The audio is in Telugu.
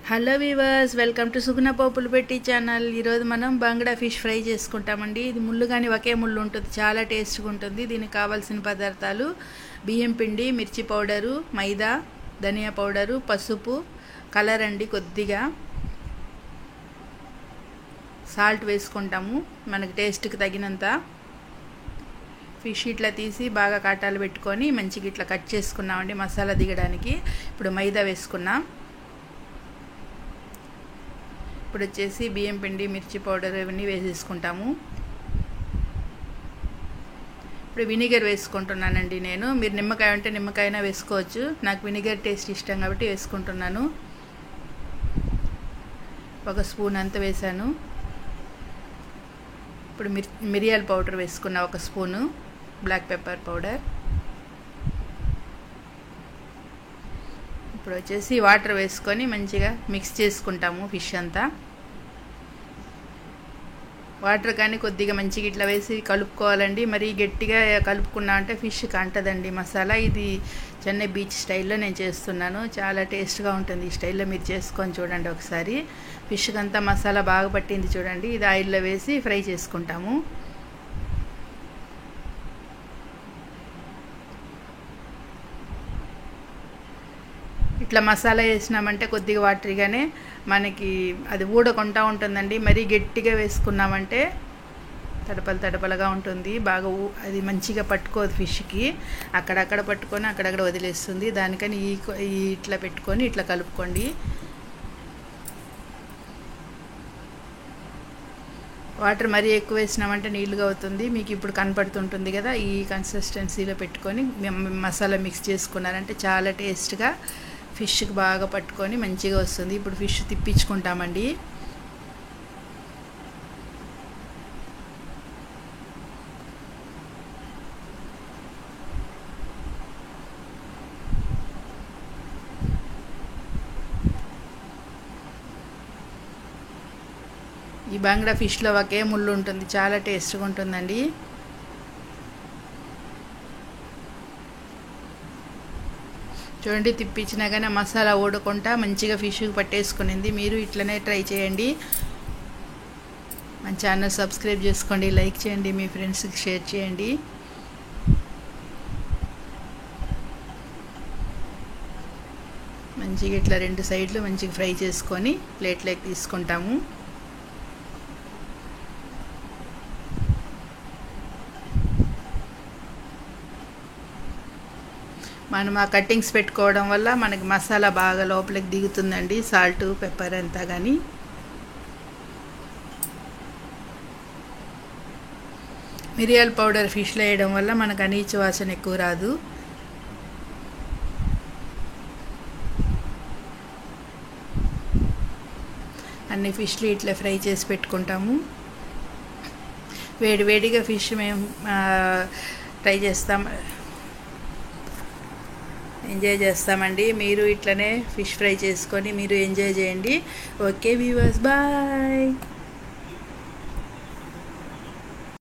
హలో వీవర్స్, వెల్కమ్ టు సుగుణ పోపులు పెట్టి ఛానల్. ఈరోజు మనం బంగడా ఫిష్ ఫ్రై చేసుకుంటామండి. ఇది ముళ్ళు కానీ ఒకే ముళ్ళు ఉంటుంది, చాలా టేస్ట్గా ఉంటుంది. దీనికి కావాల్సిన పదార్థాలు: బియ్యం పిండి, మిర్చి పౌడరు, మైదా, ధనియా పౌడరు, పసుపు, కలర్ అండి, కొద్దిగా సాల్ట్ వేసుకుంటాము మనకి టేస్ట్కి తగినంత. ఫిష్ ఇట్లా తీసి బాగా కాటాలు పెట్టుకొని మంచిగా ఇట్లా కట్ చేసుకున్నామండి మసాలా దిగడానికి. ఇప్పుడు మైదా వేసుకున్నాం. ఇప్పుడు వచ్చేసి బియ్యం పిండి, మిర్చి పౌడర్ ఇవన్నీ వేసేసుకుంటాము. ఇప్పుడు వినిగర్ వేసుకుంటున్నానండి నేను. మీరు నిమ్మకాయ ఉంటే నిమ్మకాయనా వేసుకోవచ్చు. నాకు వినిగర్ టేస్ట్ ఇష్టం కాబట్టి వేసుకుంటున్నాను. ఒక స్పూన్ అంత వేసాను. ఇప్పుడు మిరియాల పౌడర్ వేసుకున్నా ఒక స్పూను, బ్లాక్ పెప్పర్ పౌడర్. ఇప్పుడు వచ్చేసి వాటర్ వేసుకొని మంచిగా మిక్స్ చేసుకుంటాము ఫిష్ అంతా. వాటర్ కానీ కొద్దిగా మంచిగా ఇట్లా వేసి కలుపుకోవాలండి. మరీ గట్టిగా కలుపుకున్నా అంటే ఫిష్కి అంటదండి మసాలా. ఇది చెన్నై బీచ్ స్టైల్లో నేను చేస్తున్నాను. చాలా టేస్ట్గా ఉంటుంది. ఈ స్టైల్లో మీరు చేసుకొని చూడండి ఒకసారి. ఫిష్కి అంతా మసాలా బాగా పట్టింది చూడండి. ఇది ఆయిల్లో వేసి ఫ్రై చేసుకుంటాము. ఇట్లా మసాలా వేసినామంటే కొద్దిగా వాటరీగానే మనకి అది ఊడకుండా ఉంటుందండి. మరీ గట్టిగా వేసుకున్నామంటే తడపలుగా ఉంటుంది. బాగా అది మంచిగా పట్టుకోదు ఫిష్కి. అక్కడక్కడ పట్టుకొని అక్కడక్కడ వదిలేస్తుంది. దానికని ఇట్లా పెట్టుకొని ఇట్లా కలుపుకోండి. వాటర్ మరీ ఎక్కువ వేసినామంటే నీళ్ళుగా అవుతుంది. మీకు ఇప్పుడు కనపడుతుంటుంది కదా, ఈ కన్సిస్టెన్సీలో పెట్టుకొని మసాలా మిక్స్ చేసుకున్నారంటే చాలా టేస్ట్గా ఫిష్కి బాగా పట్టుకొని మంచిగా వస్తుంది. ఇప్పుడు ఫిష్ తిప్పించుకుంటామండి. ఈ బంగ్లా ఫిష్లో ఒకే ముళ్ళు ఉంటుంది, చాలా టేస్ట్గా ఉంటుందండి. చూడండి, తిప్పించినా కానీ మసాలా ఊడకుండా మంచిగా ఫిష్కి పట్టేసుకునింది. మీరు ఇట్లనే ట్రై చేయండి. మన ఛానల్ సబ్స్క్రైబ్ చేసుకోండి, లైక్ చేయండి, మీ ఫ్రెండ్స్కి షేర్ చేయండి. మంచిగా ఇట్లా రెండు సైడ్లు మంచిగా ఫ్రై చేసుకొని ప్లేట్లోకి తీసుకుంటాము. మనం ఆ కట్టింగ్స్ పెట్టుకోవడం వల్ల మనకి మసాలా బాగా లోపలికి దిగుతుందండి, సాల్ట్ పెప్పర్ అంతా. కానీ మిరియాల పౌడర్ ఫిష్లో వేయడం వల్ల మనకు అనీచు వాసన ఎక్కువ రాదు. అన్ని ఫిష్లు ఇట్లా ఫ్రై చేసి పెట్టుకుంటాము. వేడివేడిగా ఫిష్ మేము ట్రై చేస్తాం, ఎంజాయ్ చేస్తామండి. మీరు ఇట్లనే ఫిష్ ఫ్రై చేసుకొని మీరు ఎంజాయ్ చేయండి. Okay viewers, bye.